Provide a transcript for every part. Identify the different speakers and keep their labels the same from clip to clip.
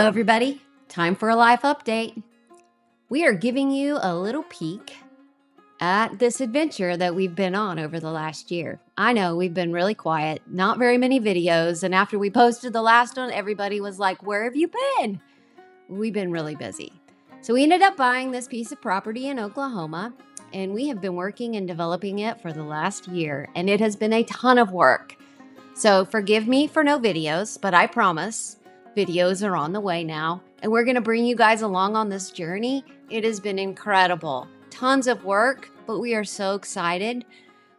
Speaker 1: Hello, everybody. Time for a life update. We are giving you a little peek at this adventure that we've been on over the last year. I know we've been really quiet, not very many videos, and after we posted the last one, everybody was like, "Where have you been?" We've been really busy. So we ended up buying this piece of property in Oklahoma, and we have been working and developing it for the last year, and it has been a ton of work. So forgive me for no videos, but I promise videos are on the way now, and we're going to bring you guys along on this journey. It has been incredible. Tons of work, but we are so excited.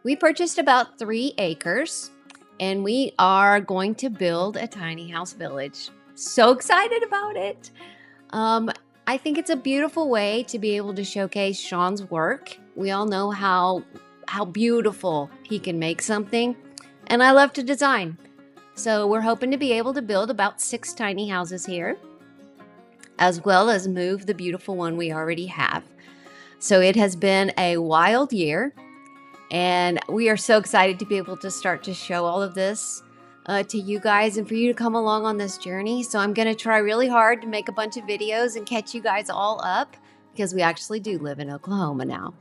Speaker 1: We purchased about 3 acres, and we are going to build a tiny house village. So excited about it. I think it's a beautiful way to be able to showcase Sean's work. We all know how beautiful he can make something, and I love to design. So we're hoping to be able to build about 6 tiny houses here, as well as move the beautiful one we already have. So it has been a wild year, and we are so excited to be able to start to show all of this to you guys and for you to come along on this journey. So I'm going to try really hard to make a bunch of videos and catch you guys all up, because we actually do live in Oklahoma now.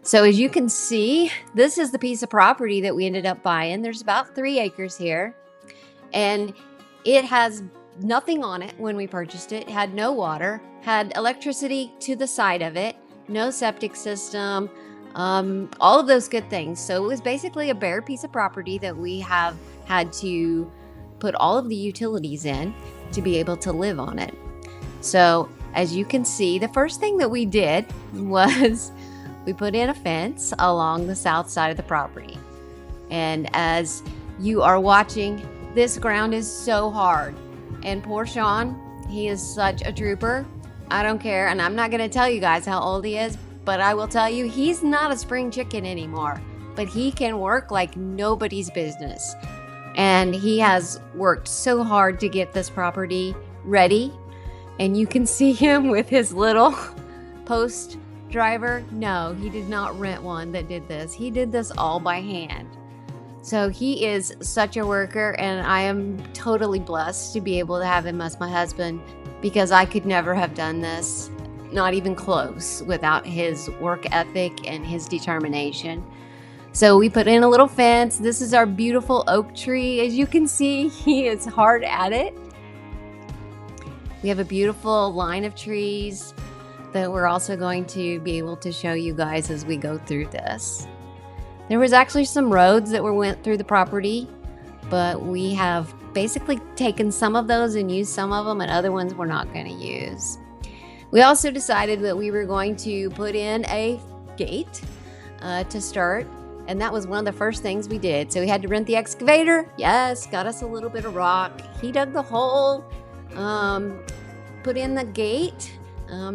Speaker 1: So as you can see, this is the piece of property that we ended up buying. There's about 3 acres here, and it has nothing on it when we purchased it. It had no water, had electricity to the side of it, no septic system, all of those good things. So it was basically a bare piece of property that we have had to put all of the utilities in to be able to live on it. So as you can see, the first thing that we did was we put in a fence along the south side of the property. And as you are watching, this ground is so hard. And poor Sean, he is such a trooper. I don't care. And I'm not going to tell you guys how old he is, but I will tell you he's not a spring chicken anymore. But he can work like nobody's business. And he has worked so hard to get this property ready. And you can see him with his little post driver. No, he did not rent one that did this. He did this all by hand. So he is such a worker, and I am totally blessed to be able to have him as my husband, because I could never have done this, not even close, without his work ethic and his determination. So we put in a little fence. This is our beautiful oak tree. As you can see, he is hard at it. We have a beautiful line of trees that we're also going to be able to show you guys as we go through this. There was actually some roads that went through the property, but we have basically taken some of those and used some of them, and other ones we're not going to use. We also decided that we were going to put in a gate to start, and that was one of the first things we did. So we had to rent the excavator. Yes, got us a little bit of rock. He dug the hole, put in the gate.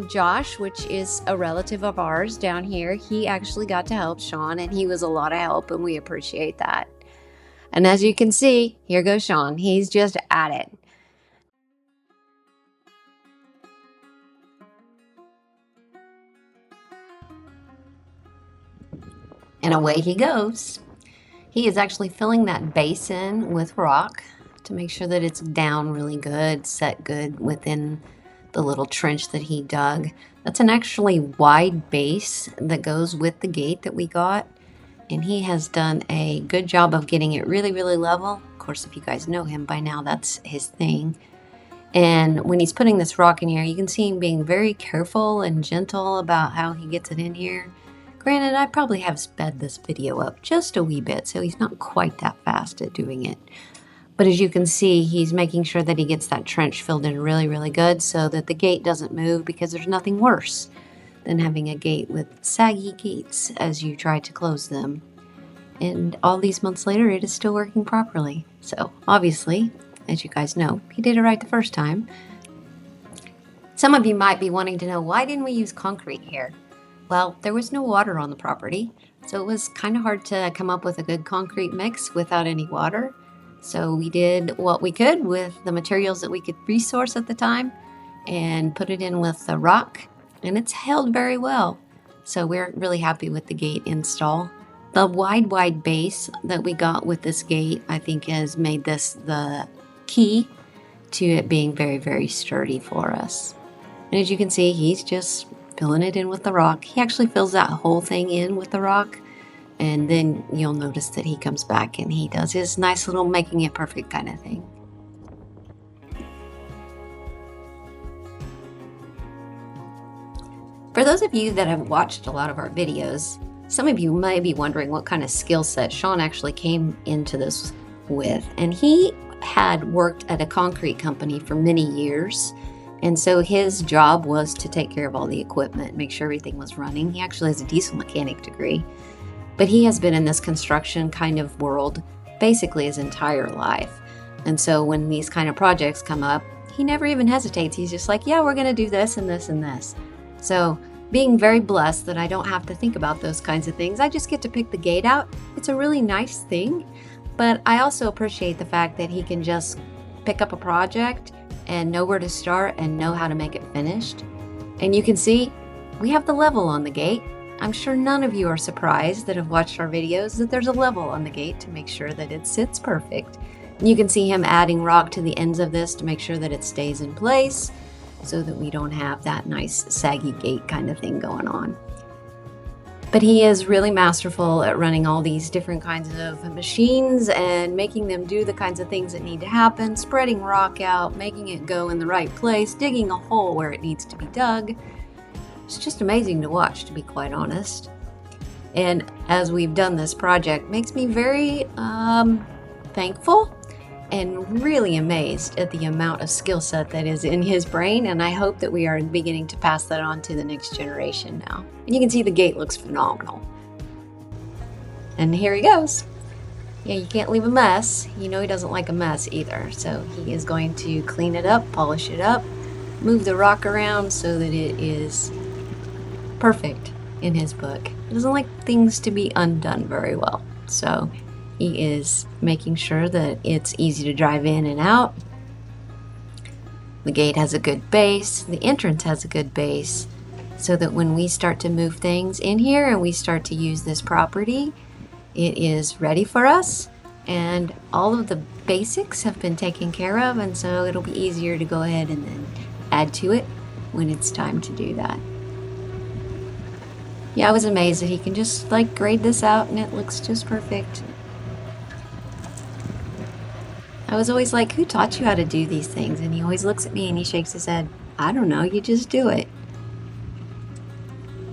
Speaker 1: Josh, which is a relative of ours down here, he actually got to help Sean, and he was a lot of help, and we appreciate that. And as you can see, here goes Sean. He's just at it. And away he goes. He is actually filling that basin with rock to make sure that it's down really good, set good within the little trench that he dug. That's an actually wide base that goes with the gate that we got, and he has done a good job of getting it really, really level. Of course, if you guys know him by now, that's his thing. And when he's putting this rock in here, you can see him being very careful and gentle about how he gets it in here. Granted, I probably have sped this video up just a wee bit, so he's not quite that fast at doing it. But as you can see, he's making sure that he gets that trench filled in really, really good so that the gate doesn't move, because there's nothing worse than having a gate with saggy gates as you try to close them. And all these months later, it is still working properly. So obviously, as you guys know, he did it right the first time. Some of you might be wanting to know, why didn't we use concrete here? Well, there was no water on the property, so it was kind of hard to come up with a good concrete mix without any water. So we did what we could with the materials that we could resource at the time and put it in with the rock, and it's held very well. So we're really happy with the gate install. The wide base that we got with this gate, I think, has made this the key to it being very, very sturdy for us. And as you can see, he's just filling it in with the rock. He actually fills that whole thing in with the rock, and then you'll notice that he comes back and he does his nice little making it perfect kind of thing. For those of you that have watched a lot of our videos, some of you may be wondering what kind of skill set Sean actually came into this with. And he had worked at a concrete company for many years. And so his job was to take care of all the equipment, make sure everything was running. He actually has a diesel mechanic degree. But he has been in this construction kind of world basically his entire life. And so when these kind of projects come up, he never even hesitates. He's just like, yeah, we're going to do this and this and this. So being very blessed that I don't have to think about those kinds of things. I just get to pick the gate out. It's a really nice thing. But I also appreciate the fact that he can just pick up a project and know where to start and know how to make it finished. And you can see we have the level on the gate. I'm sure none of you are surprised that have watched our videos that there's a level on the gate to make sure that it sits perfect. And you can see him adding rock to the ends of this to make sure that it stays in place so that we don't have that nice saggy gate kind of thing going on. But he is really masterful at running all these different kinds of machines and making them do the kinds of things that need to happen, spreading rock out, making it go in the right place, digging a hole where it needs to be dug. It's just amazing to watch, to be quite honest. And as we've done this project, makes me very thankful and really amazed at the amount of skill set that is in his brain, and I hope that we are beginning to pass that on to the next generation now. And you can see the gate looks phenomenal. And here he goes. Yeah, you can't leave a mess. You know he doesn't like a mess either. So he is going to clean it up, polish it up, move the rock around so that it is perfect in his book. He doesn't like things to be undone very well. So he is making sure that it's easy to drive in and out. The gate has a good base. The entrance has a good base, so that when we start to move things in here and we start to use this property, it is ready for us. And all of the basics have been taken care of, and so it'll be easier to go ahead and then add to it when it's time to do that. Yeah, I was amazed that he can just like grade this out and it looks just perfect. I was always like, who taught you how to do these things? And he always looks at me and he shakes his head. I don't know, you just do it.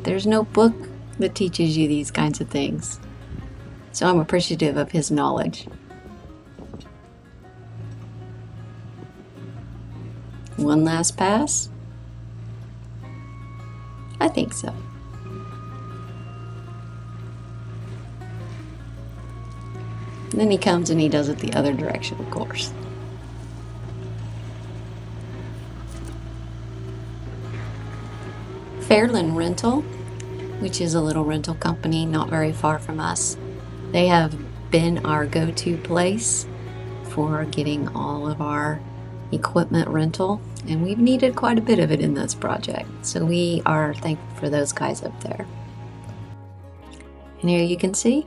Speaker 1: There's no book that teaches you these kinds of things. So I'm appreciative of his knowledge. One last pass? I think so. And then he comes and he does it the other direction, of course. Fairland Rental, which is a little rental company not very far from us. They have been our go-to place for getting all of our equipment rental, and we've needed quite a bit of it in this project. So we are thankful for those guys up there. And here you can see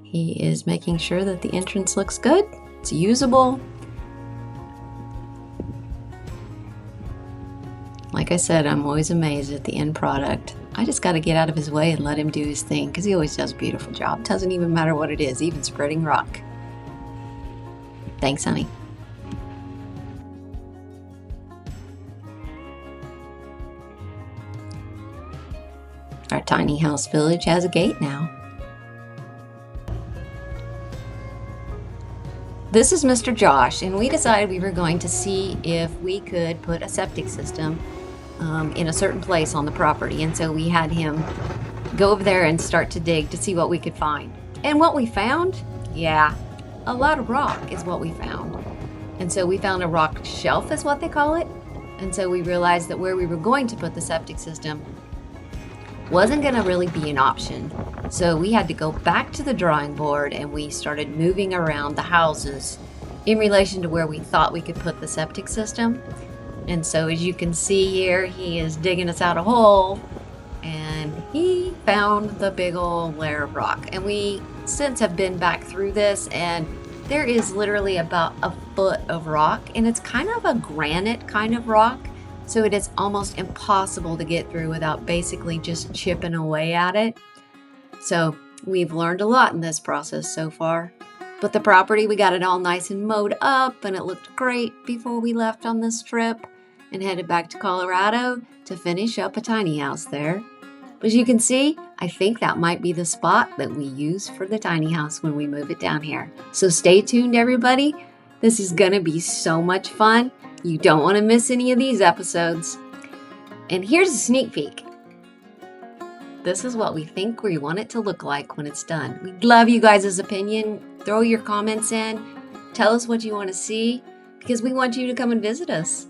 Speaker 1: he is making sure that the entrance looks good, it's usable. Like I said, I'm always amazed at the end product. I just got to get out of his way and let him do his thing, because he always does a beautiful job. Doesn't even matter what it is, even spreading rock. Thanks, honey. Our tiny house village has a gate now. This is Mr. Josh, and we decided we were going to see if we could put a septic system in a certain place on the property. And so we had him go over there and start to dig to see what we could find. And what we found, yeah, a lot of rock is what we found. And so we found a rock shelf is what they call it. And so we realized that where we were going to put the septic system wasn't going to really be an option. So we had to go back to the drawing board and we started moving around the houses in relation to where we thought we could put the septic system. And so as you can see here, he is digging us out a hole and he found the big old layer of rock. And we since have been back through this, and there is literally about a foot of rock, and it's kind of a granite kind of rock, so it is almost impossible to get through without basically just chipping away at it. So we've learned a lot in this process so far. But the property, we got it all nice and mowed up, and it looked great before we left on this trip and headed back to Colorado to finish up a tiny house there. As you can see, I think that might be the spot that we use for the tiny house when we move it down here. So stay tuned, everybody. This is gonna be so much fun. You don't wanna miss any of these episodes. And here's a sneak peek. This is what we think we want it to look like when it's done. We'd love you guys' opinion. Throw your comments in. Tell us what you want to see, because we want you to come and visit us.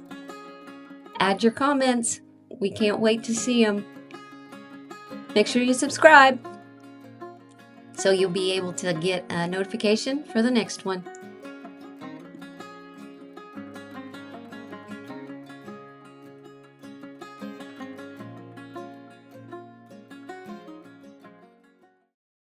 Speaker 1: Add your comments. We can't wait to see them. Make sure you subscribe so you'll be able to get a notification for the next one.